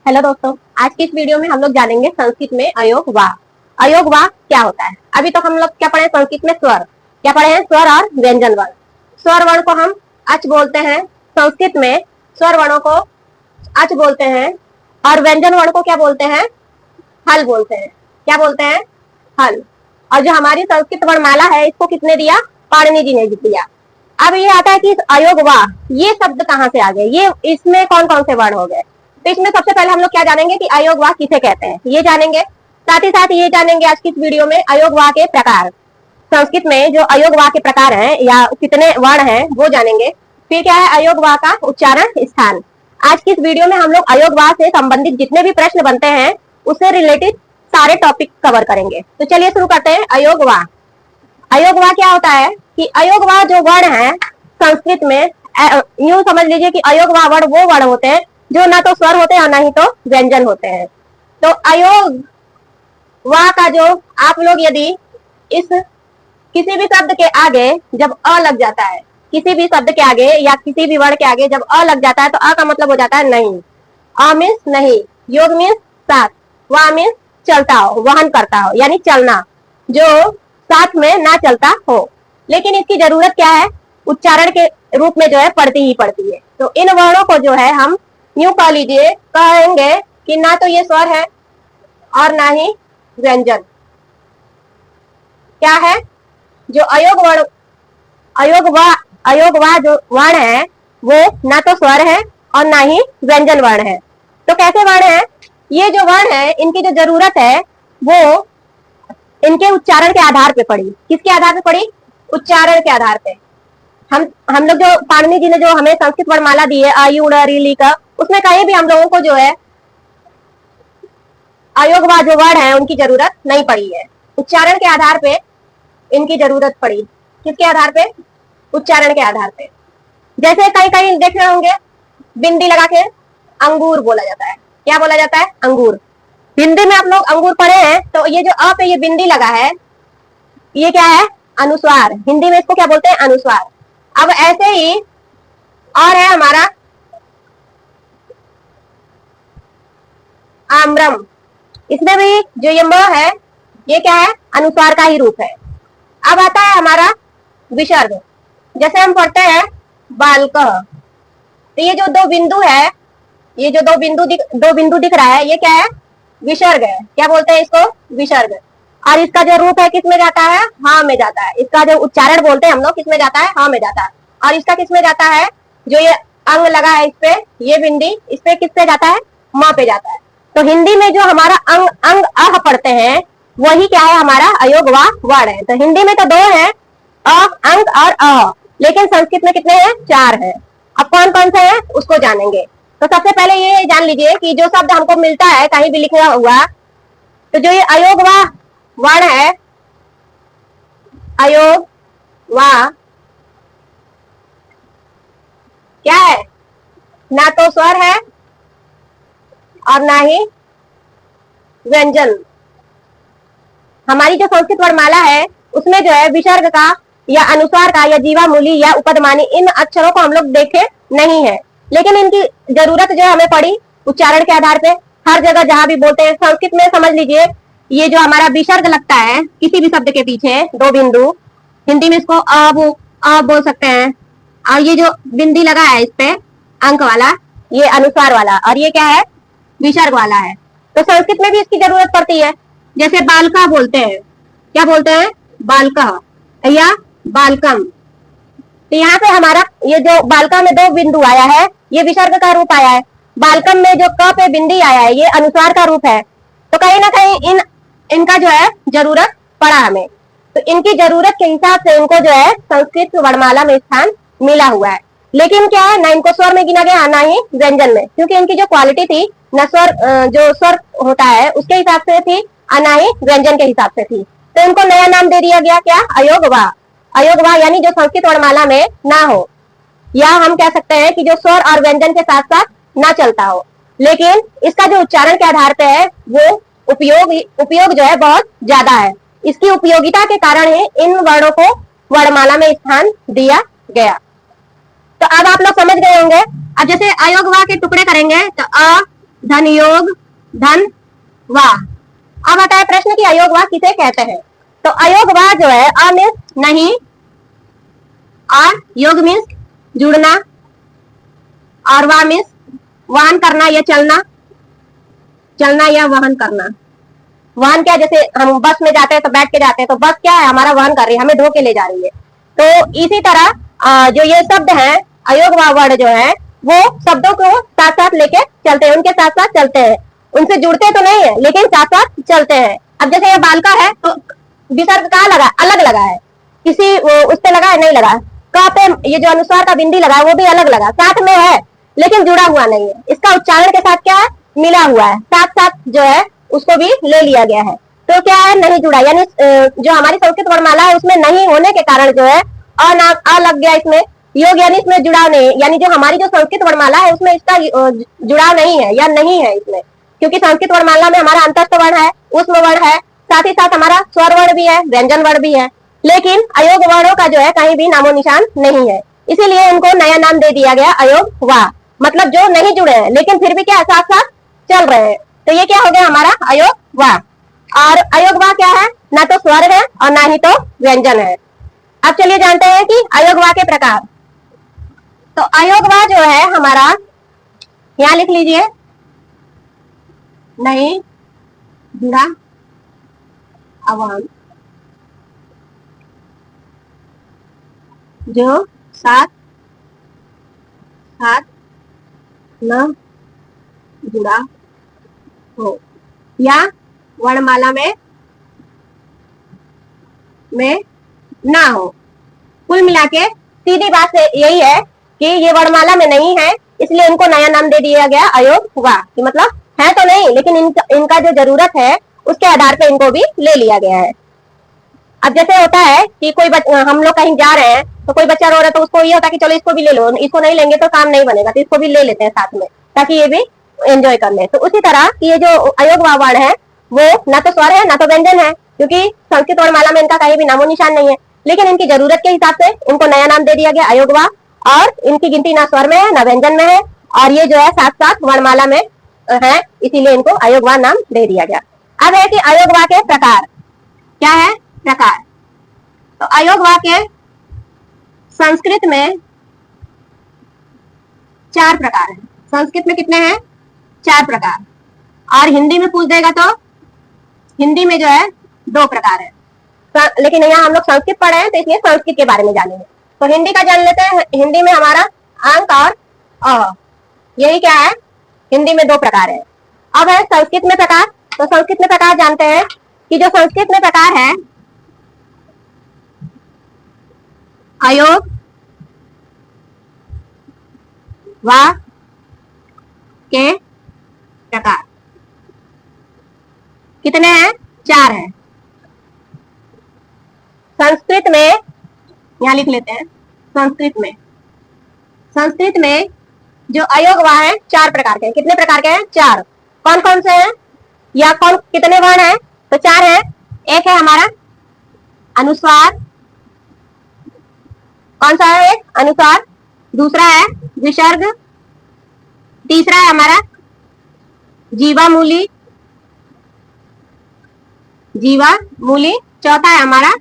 Hello दोस्तों, आज की इस वीडियो में हम लोग जानेंगे संस्कृत में अयोग वाह। अयोग वाह क्या होता है। अभी तो हम लोग क्या पढ़े संस्कृत में स्वर, क्या पढ़े हैं स्वर और व्यंजन वर्ण। स्वर वर्ण को हम अच बोलते हैं, संस्कृत में स्वर वर्णों को अच बोलते हैं और व्यंजन वर्ण को क्या बोलते हैं, हल बोलते हैं। क्या बोलते हैं, हल। और जो हमारी संस्कृत वर्णमाला है इसको किसने दिया, पाणिनि जी ने दिया। अब ये आता है कि अयोग वाह ये शब्द कहाँ से आ गए, ये इसमें कौन कौन से वर्ण हो गए। तो इसमें सबसे पहले हम लोग क्या जानेंगे कि अयोग वाह किसे कहते हैं, ये जानेंगे। साथ ही साथ ये जानेंगे आज की इस वीडियो में अयोग वाह के प्रकार, संस्कृत में जो अयोग वाह के प्रकार हैं या कितने वर्ण हैं वो जानेंगे। फिर क्या है अयोग वाह का उच्चारण स्थान। आज की इस वीडियो में हम लोग अयोग वाह से संबंधित जितने भी प्रश्न बनते हैं उससे रिलेटेड सारे टॉपिक कवर करेंगे। तो चलिए शुरू करते हैं। अयोग वाह, अयोग वाह क्या होता है कि अयोग वाह जो वर्ण है संस्कृत में, यूं समझ लीजिए कि अयोग वाह वर्ण वो वर्ण होते हैं जो ना तो स्वर होते हैं और ना ही तो व्यंजन होते हैं। तो अयोग वाह का जो आप लोग यदि इस किसी भी शब्द के आगे जब अ लग जाता है, किसी भी शब्द के आगे या किसी भी वर्ण के आगे जब अ लग जाता है तो अ का मतलब हो जाता है नहीं। अ मीन्स नहीं, योग मीन्स साथ, वाह मीन्स चलता हो, वहन करता हो, यानी चलना, जो साथ में ना चलता हो। लेकिन इसकी जरूरत क्या है, उच्चारण के रूप में जो है पढ़ती ही पढ़ती है। तो इन वर्णों को जो है हम यूं कह लीजिए, कहेंगे कि ना तो ये स्वर है और ना ही व्यंजन। क्या है, जो अयोग वर्ण, अयोग वाह जो वर्ण है वो ना तो स्वर है और ना ही व्यंजन वर्ण है। तो कैसे वर्ण है, ये जो वर्ण है इनकी जो जरूरत है वो इनके उच्चारण के आधार पे पड़ी। किसके आधार पे पड़ी, उच्चारण के आधार पे। हम लोग जो पाणिनि जी ने जो हमें संस्कृत वर्णमाला दी है आ यू री ली का, उसमें कहीं भी हम लोगों को जो है अयोग वाह जो वर्ण है उनकी जरूरत नहीं पड़ी है। उच्चारण के आधार पे इनकी जरूरत पड़ी। किसके आधार पे, उच्चारण के आधार पे। जैसे कहीं कहीं देख रहे होंगे बिंदी लगा के अंगूर बोला जाता है। क्या बोला जाता है, अंगूर। हिंदी में आप लोग अंगूर पढ़े हैं तो ये जो अ पे ये बिंदी लगा है ये क्या है, अनुस्वार। हिंदी में इसको क्या बोलते हैं, अनुस्वार। अब ऐसे ही और है हमारा आम्रम, इसमें भी जो ये म है ये क्या है, अनुस्वार का ही रूप है। अब आता है हमारा विसर्ग। जैसे हम पढ़ते हैं बालकः, तो ये जो दो बिंदु है, ये जो दो बिंदु दिख रहा है ये क्या है, विसर्ग है। क्या बोलते हैं इसको, विसर्ग। और इसका जो रूप है किसमें जाता है, हाँ में जाता है। इसका जो उच्चारण बोलते हैं हम लोग किसमें जाता है, हाँ में जाता है। और इसका किसमें जाता है, जो ये अंग लगा है इस पे, ये बिंदी इस पे किससे जाता है, माँ पे जाता है। तो हिंदी में जो हमारा अंग अंग अह पढ़ते हैं वही क्या है, हमारा अयोग वाह वर्ण है। तो हिंदी में तो दो है, अ अंग और अ, लेकिन संस्कृत में कितने हैं, चार है। अब कौन कौन से हैं उसको जानेंगे। तो सबसे पहले ये जान लीजिए कि जो शब्द हमको मिलता है कहीं भी लिखा हुआ, तो जो ये अयोग वाह वर्ण है, अयोग वाह क्या है, ना तो स्वर है और ना ही व्यंजन। हमारी जो संस्कृत वर्णमाला है उसमें जो है विसर्ग का या अनुस्वार का या जीवामूली या उपदमानी इन अक्षरों को हम लोग देखे नहीं है, लेकिन इनकी जरूरत जो हमें पड़ी उच्चारण के आधार पे। हर जगह जहां भी बोलते हैं संस्कृत में समझ लीजिए, ये जो हमारा विसर्ग लगता है किसी भी शब्द के पीछे दो बिंदु, हिंदी में इसको अ बोल सकते हैं। और ये जो बिंदी लगा है इस पे अंक वाला, ये अनुस्वार वाला, और ये क्या है, विसर्ग वाला है। तो संस्कृत में भी इसकी जरूरत पड़ती है। जैसे बालका बोलते हैं, क्या बोलते हैं, बालका या बालकम। तो यहाँ पे हमारा ये जो बालका में दो बिंदु आया है ये विसर्ग का रूप आया है। बालकम में जो क पे बिंदी आया है ये अनुस्वार का रूप है। तो कहीं ना कहीं इनका जो है जरूरत पड़ा हमें। तो इनकी जरूरत के हिसाब से इनको जो है संस्कृत वर्णमाला में स्थान मिला हुआ है। लेकिन क्या है, ना इनको स्वर में गिना गया ना ही व्यंजन में, क्योंकि इनकी जो क्वालिटी थी न स्वर, जो स्वर होता है उसके हिसाब से थी और ना ही व्यंजन के हिसाब से थी। तो इनको नया नाम दे दिया गया, क्या, अयोग वाह। अयोग वाह यानी जो संस्कृत वर्णमाला में ना हो, या हम कह सकते हैं कि जो स्वर और व्यंजन के साथ साथ ना चलता हो, लेकिन इसका जो उच्चारण के आधार पे है वो उपयोग जो है बहुत ज्यादा है। इसकी उपयोगिता के कारण ही इन वर्णों को वर्णमाला में स्थान दिया गया। तो अब आप लोग समझ गए होंगे। अब जैसे अयोग वाह के टुकड़े करेंगे तो अ धन योग, धन वाह। अब आता है प्रश्न कि अयोग वाह किसे कहते हैं। तो अयोग वाह जो है, अ मीन्स नहीं, और योग मीन्स जुड़ना, और वाह मीन्स वाहन करना या चलना, चलना या वहन करना। वाहन क्या, जैसे हम बस में जाते हैं तो बैठ के जाते हैं, तो बस क्या है, हमारा वहन कर रही है, हमें ढो के ले जा रही है। तो इसी तरह जो ये शब्द है अयोग वाह वर्ड जो है, वो शब्दों को साथ साथ लेके चलते हैं, उनके साथ साथ चलते हैं, उनसे जुड़ते तो नहीं है लेकिन साथ साथ चलते हैं। अब जैसे ये बालका है तो विसर्ग कहाँ लगा, अलग लगा है, किसी उस पे लगा है, नहीं लगा। कहाँ पे ये जो अनुस्वार का बिंदी लगा है वो भी अलग लगा, साथ में है लेकिन जुड़ा हुआ नहीं है, इसका उच्चारण के साथ क्या है, मिला हुआ है, साथ साथ जो है उसको भी ले लिया गया है। तो क्या है, नहीं जुड़ा, यानी जो हमारी संस्कृत वर्णमाला है उसमें नहीं होने के कारण जो है अ लग गया इसमें। योग यानी इसमें जुड़ाव नहीं, यानी जो हमारी जो संस्कृत वर्णमाला है उसमें इसका जुड़ाव नहीं है या नहीं है इसमें, क्योंकि संस्कृत वर्णमाला में हमारा अंतस्थ वर्ण है, उष्म वर्ण है, साथ ही साथ हमारा स्वर वर्ण भी है, व्यंजन वर्ण भी है, लेकिन अयोग वर्णों का जो है कहीं भी नामो निशान नहीं है, इसीलिए उनको नया नाम दे दिया गया अयोग वाह। मतलब जो नहीं जुड़े हैं लेकिन फिर भी क्या साथ साथ चल रहे हैं, तो ये क्या हो गया हमारा अयोग वाह। और अयोग वाह क्या है, ना तो स्वर है और ना ही तो व्यंजन है। अब चलिए जानते हैं कि अयोग वाह के प्रकार। तो अयोग वाह जो है हमारा, यहां लिख लीजिए, नहीं जुड़ा अवाम, जो साथ साथ न जुड़ा हो या वर्णमाला में ना हो। कुल मिला के सीधी बात से यही है कि ये वर्णमाला में नहीं है, इसलिए इनको नया नाम दे दिया गया अयोग वाह, कि मतलब है तो नहीं लेकिन इनका जो जरूरत है उसके आधार पे इनको भी ले लिया गया है। अब जैसे होता है कि हम लोग कहीं जा रहे हैं तो कोई बच्चा रो रहा है तो उसको ये होता है कि चलो इसको भी ले लो, इसको नहीं लेंगे तो काम नहीं बनेगा, तो इसको भी ले लेते हैं साथ में ताकि ये भी एंजॉय कर ले। तो उसी तरह ये जो अयोग वाह वर्ण है वो ना तो स्वर है ना तो व्यंजन है, क्योंकि संस्कृत वर्णमाला में इनका कहीं भी नामो निशान नहीं है, लेकिन इनकी जरूरत के हिसाब से इनको नया नाम दे दिया गया अयोग वाह, और इनकी गिनती ना स्वर में है ना व्यंजन में है, और ये जो है साथ साथ वर्णमाला में है, इसीलिए इनको अयोग वाह नाम दे दिया गया। अब है कि अयोग वाह के प्रकार क्या है, प्रकार। तो अयोग वाह के संस्कृत में 4 प्रकार हैं। संस्कृत में कितने हैं, 4 प्रकार, और हिंदी में पूछ देगा तो हिंदी में जो है 2 प्रकार है। लेकिन यहाँ हम लोग संस्कृत पढ़े हैं तो इसलिए संस्कृत के बारे में जानेंगे। तो हिंदी का जान लेते हैं। हिंदी में हमारा अंक और अ, यही क्या है, हिंदी में 2 प्रकार है। अब है संस्कृत में प्रकार। तो संस्कृत में प्रकार जानते हैं कि जो संस्कृत में प्रकार है अयोग वाह के प्रकार कितने हैं, 4 हैं। संस्कृत में, यहां लिख लेते हैं, संस्कृत में जो अयोग वाह है 4 प्रकार के हैं। कितने प्रकार के हैं, 4। कौन कौन से हैं या कौन कितने वर्ण हैं, तो 4 हैं। एक है हमारा अनुस्वार, कौन सा है, एक अनुस्वार, दूसरा है विसर्ग, तीसरा है हमारा जीवामूली, चौथा है हमारा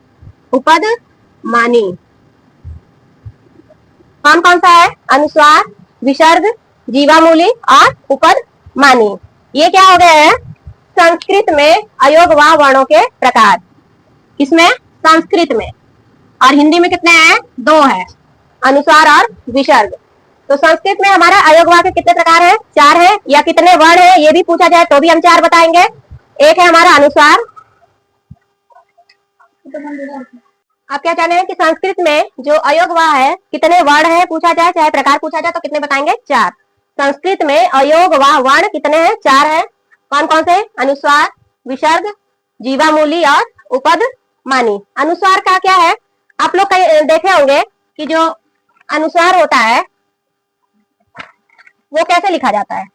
उपद मानी। कौन कौन सा है, अनुस्वार, विसर्ग, जीवामूली और उपद मानी। ये क्या हो गए हैं संस्कृत में अयोग वाह वर्णों के प्रकार। किसमें, संस्कृत में। और हिंदी में कितने हैं, 2 है, अनुस्वार और विसर्ग। तो संस्कृत में हमारा अयोग वाह के कितने प्रकार हैं, 4 है, या कितने वर्ण है ये भी पूछा जाए तो भी हम 4 बताएंगे। एक है हमारा अनुस्वार। आप क्या चाह रहे हैं कि संस्कृत में जो अयोग वाह है कितने वर्ण है पूछा जाए, चाहे प्रकार पूछा जाए, तो कितने बताएंगे, 4। संस्कृत में अयोग वाह वर्ण कितने हैं, 4 है। कौन कौन से, अनुस्वार, विसर्ग, जीवामूली और उपद मानी। अनुस्वार का क्या है, आप लोग कहीं देखे होंगे कि जो अनुस्वार होता है वो कैसे लिखा जाता है।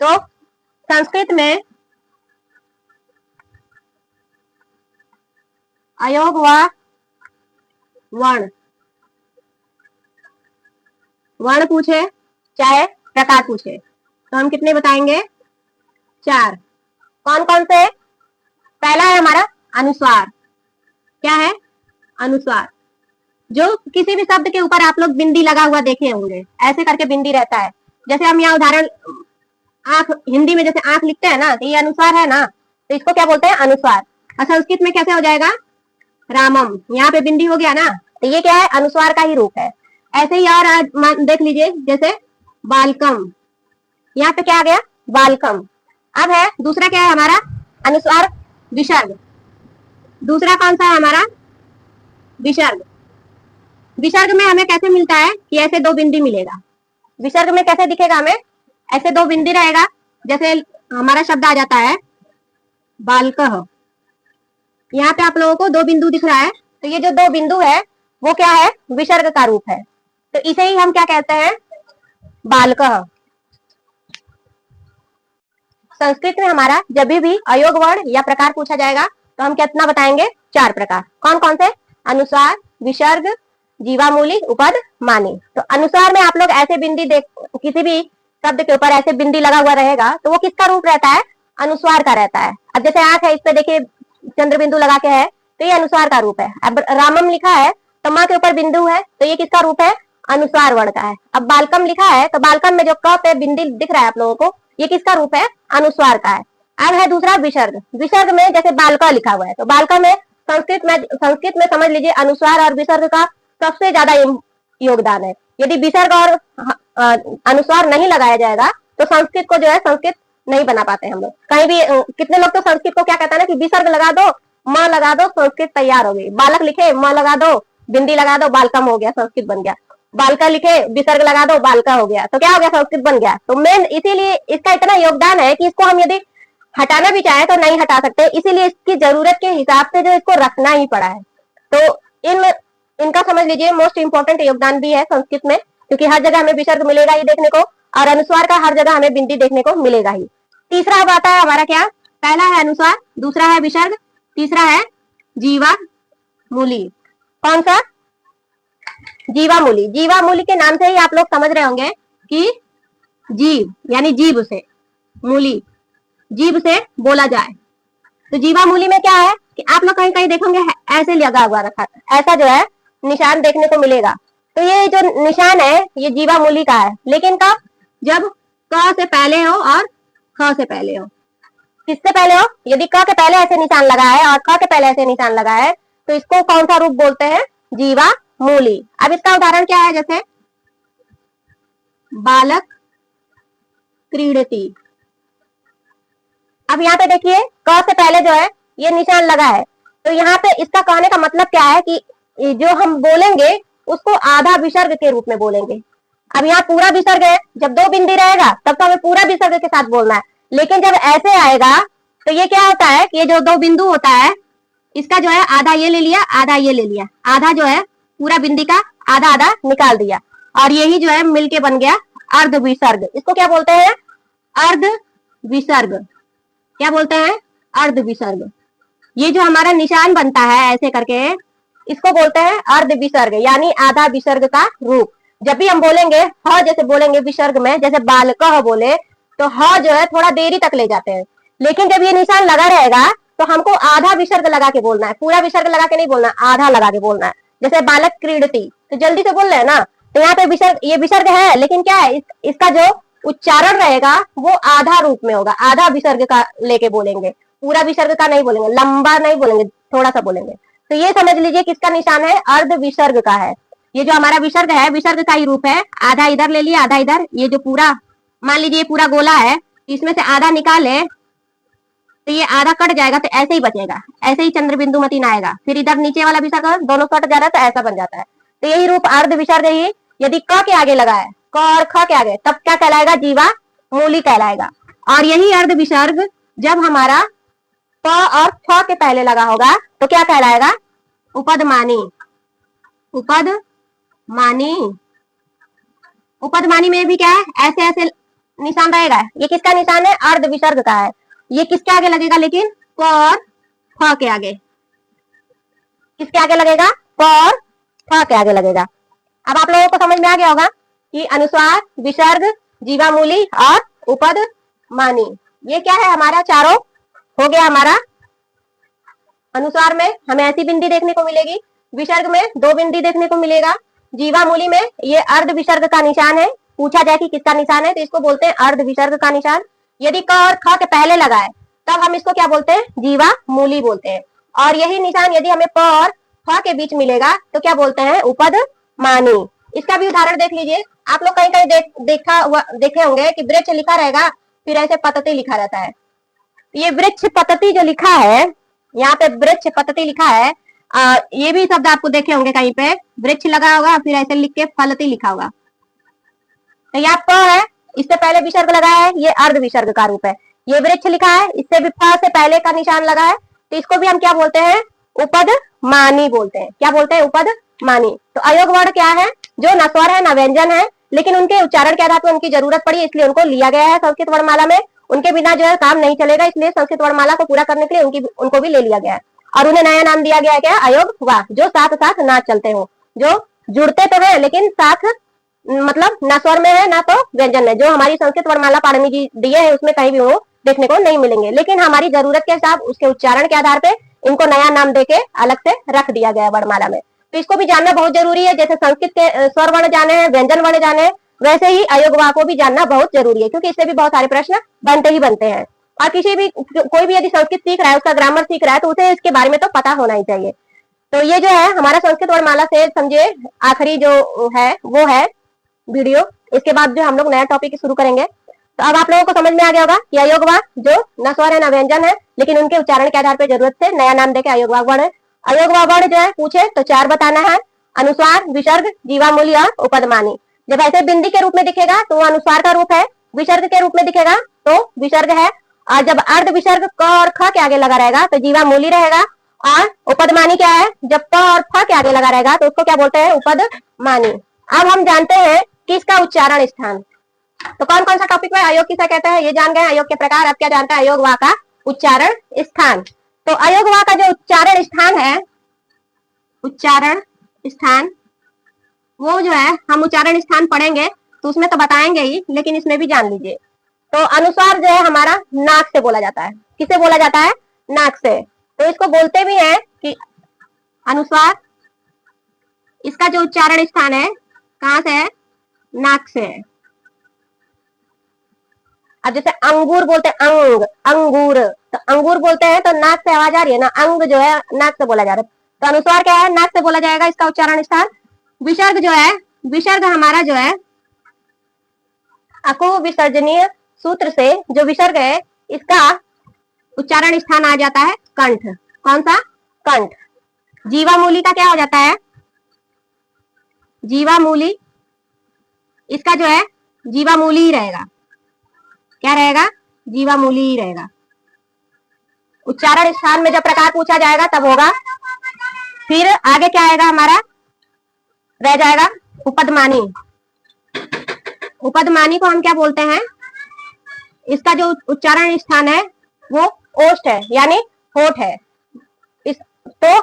तो संस्कृत में अयोग वाह वर्ण पूछे चाहे प्रकार पूछे, तो हम कितने बताएंगे? 4। कौन कौन से? पहला है हमारा अनुस्वार। क्या है? अनुस्वार। जो किसी भी शब्द के ऊपर आप लोग बिंदी लगा हुआ देखे होंगे, ऐसे करके बिंदी रहता है। जैसे हम यहाँ उदाहरण, आंख, हिंदी में जैसे आंख लिखते हैं ना, तो ये अनुस्वार है ना, तो इसको क्या बोलते हैं? अनुस्वार। और संस्कृत में कैसे हो जाएगा? रामम। यहाँ पे बिंदी हो गया ना, तो ये क्या है? अनुस्वार का ही रूप है। ऐसे ही और देख लीजिए, जैसे बालकम, यहाँ पे क्या आ गया? बालकम। अब है दूसरा, क्या है हमारा? अनुस्वार विसर्ग। दूसरा कौन सा है हमारा? विसर्ग। विसर्ग में हमें कैसे मिलता है कि ऐसे दो बिंदी मिलेगा। विसर्ग में कैसे दिखेगा हमें? ऐसे दो बिंदी रहेगा। जैसे हमारा शब्द आ जाता है बालकह, यहाँ पे आप लोगों को दो बिंदु दिख रहा है, तो ये जो दो बिंदु है वो क्या है? विसर्ग का रूप है। तो इसे ही हम क्या कहते हैं? बालकह। संस्कृत में हमारा जब भी अयोग वर्ण या प्रकार पूछा जाएगा तो हम कितना बताएंगे? 4 प्रकार। कौन कौन से? अनुस्वार, विसर्ग, जीवामूली, उपद, मानी। तो अनुस्वार में आप लोग ऐसे बिंदी देख, किसी भी शब्द के ऊपर ऐसे बिंदी लगा हुआ रहेगा तो वो किसका रूप रहता है? अनुस्वार का रहता है। अब जैसे आंख है, इस पे देखिए चंद्र बिंदु लगा के है, तो ये अनुस्वार का रूप है। अब रामम लिखा है तो माँ के ऊपर बिंदु है, तो ये किसका रूप है? अनुस्वार वर्ण का है। अब बालकम लिखा है तो बालकम में जो क पे बिंदी दिख रहा है आप लोगों को, ये किसका रूप है? अनुस्वार का है। अब है दूसरा विसर्ग। विसर्ग में जैसे बालका लिखा हुआ है, तो बालका में संस्कृत में समझ लीजिए अनुस्वार और विसर्ग का सबसे ज्यादा योगदान है। यदि विसर्ग और अनुस्वार नहीं लगाया जाएगा तो संस्कृत को जो है संस्कृत नहीं बना पाते हम लोग। कहीं भी कितने लोग तो संस्कृत को क्या कहता है ना कि विसर्ग लगा दो, म लगा दो, संस्कृत तैयार हो गई। बालक लिखे, म लगा दो, बिंदी लगा दो, बालकम हो गया, संस्कृत बन गया। बालका लिखे, विसर्ग लगा दो, बालका हो गया, तो क्या हो गया? संस्कृत बन गया। तो मेन इसीलिए इसका इतना योगदान है कि इसको हम यदि हटाना भी चाहे तो नहीं हटा सकते, इसीलिए इसकी जरूरत के हिसाब से जो इसको रखना ही पड़ा है। तो इनका समझ लीजिए मोस्ट इंपोर्टेंट योगदान भी है संस्कृत में, क्योंकि हर जगह हमें विसर्ग मिलेगा ही देखने को, और अनुस्वार का हर जगह हमें बिंदी देखने को मिलेगा ही। तीसरा अब आता है हमारा क्या? पहला है अनुस्वार, दूसरा है विसर्ग, तीसरा है जीवा मूली। कौन सा? जीवा मूली। जीवा मूली के नाम से ही आप लोग समझ रहे होंगे कि जीव यानी जीव से, मूली जीव से बोला जाए। तो जीवा मूली में क्या है कि आप लोग कहीं कहीं देखेंगे ऐसे लगा हुआ रखा, ऐसा जो है निशान देखने को मिलेगा। तो ये जो निशान है ये जीवा मूली का है, लेकिन कब? जब क से पहले हो और ख से पहले हो। किससे पहले हो? यदि क के पहले ऐसे निशान लगा है और ख के पहले ऐसे निशान लगा है तो इसको कौन सा रूप बोलते हैं? जीवा मूली। अब इसका उदाहरण क्या है? जैसे बालक क्रीडती। अब यहाँ पे देखिए क से पहले जो है ये निशान लगा है, तो यहाँ पे इसका कहने का मतलब क्या है कि जो हम बोलेंगे उसको आधा विसर्ग के रूप में बोलेंगे। अब यहाँ पूरा विसर्ग है, जब दो बिंदी रहेगा तब तो हमें पूरा विसर्ग के साथ बोलना है, लेकिन जब ऐसे आएगा तो ये क्या होता है कि ये जो दो बिंदु होता है इसका जो है आधा ये ले लिया, आधा ये ले लिया, आधा जो है पूरा बिंदी का आधा आधा निकाल दिया, और यही जो है मिलके बन गया अर्ध विसर्ग। इसको क्या बोलते हैं? अर्ध विसर्ग। क्या बोलते हैं? अर्ध विसर्ग। ये जो हमारा निशान बनता है ऐसे करके, इसको बोलते हैं अर्ध विसर्ग, यानी आधा विसर्ग का रूप। जब भी हम बोलेंगे ह जैसे बोलेंगे विसर्ग में, जैसे बालकह बोले तो ह जो है थोड़ा देरी तक ले जाते हैं, लेकिन जब ये निशान लगा रहेगा तो हमको आधा विसर्ग लगा के बोलना है, पूरा विसर्ग लगा के नहीं बोलना, आधा लगा के बोलना है। जैसे बालक क्रीडती, तो जल्दी से बोल रहे हैं ना, तो यहाँ पे विसर्ग, ये विसर्ग है लेकिन क्या है इसका जो उच्चारण रहेगा वो आधा रूप में होगा, आधा विसर्ग का लेके बोलेंगे, पूरा विसर्ग का नहीं बोलेंगे, लंबा नहीं बोलेंगे, थोड़ा सा बोलेंगे। तो ये समझ लीजिए किसका निशान है? अर्ध विसर्ग का है। ये जो हमारा विसर्ग है विसर्ग का ही रूप है, आधा इधर ले लिया आधा इधर। ये जो पूरा मान लीजिए पूरा गोला है, इसमें से आधा निकाले तो ये आधा कट जाएगा, तो ऐसे ही बचेगा, ऐसे ही चंद्र बिंदु मतीन आएगा, फिर इधर नीचे वाला विसर्ग दोनों कट जा रहा है तो ऐसा बन जाता है। तो यही रूप अर्ध विसर्ग ही यदि क के आगे लगा है, क और ख के आगे, तब क्या कहलाएगा? जीवा मूली कहलाएगा। और यही अर्ध विसर्ग जब हमारा प और फ के पहले लगा होगा तो क्या कहलाएगा? उपदमानी। उपदमानी। उपदमानी में भी क्या है? ऐसे ऐसे निशान रहेगा। ये किसका निशान है? अर्ध विसर्ग का है। ये किसके आगे लगेगा? लेकिन क और फ के आगे। किसके आगे लगेगा? क और फ के आगे लगेगा। अब आप लोगों को समझ में आ गया होगा कि अनुस्वार, विसर्ग, जीवामूली और उपद मानी। ये क्या है हमारा चारों हो गया हमारा। अनुस्वार में हमें ऐसी बिंदी देखने को मिलेगी, विसर्ग में दो बिंदी देखने को मिलेगा, जीवामूली में ये अर्ध विसर्ग का निशान है। पूछा जाए कि किसका निशान है तो इसको बोलते हैं अर्ध विसर्ग का निशान। यदि क और ख के पहले लगा है तब हम इसको क्या बोलते हैं, जीवामूली बोलते हैं। और यही निशान यदि हमें प और फ के बीच मिलेगा तो क्या बोलते हैं, उपद मानी। इसका भी उदाहरण देख लीजिए। आप लोग कहीं कहीं देखे होंगे कि वृक्ष लिखा रहेगा फिर ऐसे पतती लिखा रहता है। ये वृक्ष पतती जो लिखा है, यहाँ पे वृक्ष पतती लिखा है, ये भी शब्द आपको देखे होंगे कहीं पे, वृक्ष लगा होगा फिर ऐसे लिख के फलती लिखा होगा। तो यहाँ प है, इससे पहले विसर्ग लगा है, ये अर्ध विसर्ग का रूप है। ये वृक्ष लिखा है, इससे भी फ से पहले का निशान लगा है, तो इसको भी हम क्या बोलते हैं, उपद मानी बोलते हैं। क्या बोलते हैं, उपद मानी। तो अयोग वर्ण क्या है, जो न स्वर है न व्यंजन है, लेकिन उनके उच्चारण के आधार पर उनकी जरूरत पड़ी इसलिए उनको लिया गया है संस्कृत वर्णमाला में। उनके बिना जो है काम नहीं चलेगा, इसलिए संस्कृत वर्णमाला को पूरा करने के लिए उनको भी ले लिया गया है। और उन्हें नया नाम दिया गया है क्या, अयोग वाह, जो साथ साथ ना चलते हो, जो जुड़ते तो है लेकिन साथ मतलब न स्वर में है ना तो व्यंजन में। जो हमारी संस्कृत वर्णमाला पाणिनि जी दिए है उसमें कहीं भी वो देखने को नहीं मिलेंगे, लेकिन हमारी जरूरत के हिसाब उसके उच्चारण के आधार पे इनको नया नाम देके अलग से रख दिया गया वर्णमाला में। तो इसको भी जानना बहुत जरूरी है। जैसे संस्कृत के स्वर वर्ण जाने हैं, व्यंजन वर्ण जाने हैं, वैसे ही अयोग वाह को भी जानना बहुत जरूरी है, क्योंकि इससे भी बहुत सारे प्रश्न बनते ही बनते हैं। और किसी भी कोई भी यदि संस्कृत सीख रहा है, उसका ग्रामर सीख रहा है, तो उसे इसके बारे में तो पता होना ही चाहिए। तो ये जो है हमारा संस्कृत वर्णमाला से समझिए आखिरी जो है वो है वीडियो। इसके बाद जो हम लोग नया टॉपिक शुरू करेंगे। तो अब आप लोगों को समझ में आ गया होगा कि अयोग वाह जो न स्वर है न व्यंजन है, लेकिन उनके उच्चारण के आधार पर जरूरत से नया नाम देके अयोग वाह वर्ण है। अयोग वाह वर्ण जो है पूछे तो 4 बताना है, अनुस्वार, विसर्ग, जीवामूली और उपदमानी। जब ऐसे बिंदी के रूप में दिखेगा तो वो अनुस्वार का रूप है, विसर्ग के रूप में दिखेगा तो विसर्ग है, और जब अर्ध विसर्ग क और ख के आगे लगा रहेगा तो जीवामूली रहेगा। और उपदमानी क्या है, जब क और फ के आगे लगा रहेगा तो उसको क्या बोलते हैं, उपदमानी। अब हम जानते हैं कि इसका उच्चारण स्थान। तो कौन कौन सा टॉपिक में अयोग किसे कहते हैं ये जान गए, अयोग के प्रकार। अब क्या जानते हैं, अयोग वाह का उच्चारण स्थान। तो अयोग वाह का जो उच्चारण स्थान है, उच्चारण स्थान वो जो है हम उच्चारण स्थान पढ़ेंगे तो उसमें तो बताएंगे ही, लेकिन इसमें भी जान लीजिए। तो अनुस्वार जो है हमारा नाक से बोला जाता है। किसे बोला जाता है, नाक से। तो इसको बोलते भी हैं कि अनुस्वार, इसका जो उच्चारण स्थान है कहां से है, नाक से है। अब जैसे अंगूर बोलते हैं, अंग, अंगूर, तो अंगूर बोलते हैं तो नाक से आवाज आ रही है ना, अंग जो है नाक से बोला जा रहा है। तो अनुस्वार क्या है, नाक से बोला जाएगा, इसका उच्चारण स्थान। विसर्ग जो है, विसर्ग हमारा जो है अकु विसर्जनीय सूत्र से जो विसर्ग है इसका उच्चारण स्थान आ जाता है कंठ। कौन सा, कंठ। जीवामूली का क्या हो जाता है, जीवामूली, इसका जो है जीवामूली ही रहेगा। क्या रहेगा, जीवामूली ही रहेगा। उच्चारण स्थान में जब प्रकार पूछा जाएगा तब होगा। फिर आगे क्या आएगा हमारा, रह जाएगा उपदमानी। उपदमानी को हम क्या बोलते हैं, इसका जो उच्चारण स्थान है वो ओष्ठ है, यानी होठ है। इस तो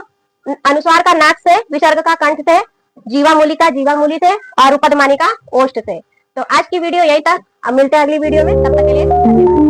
अनुस्वार का नाक से, विसर्ग का कंठ से, जीवामूली का जीवामूली से और उपदमानी का ओष्ठ से। तो आज की वीडियो यही था, अब मिलते हैं अगली वीडियो में, तब तक के लिए धन्यवाद।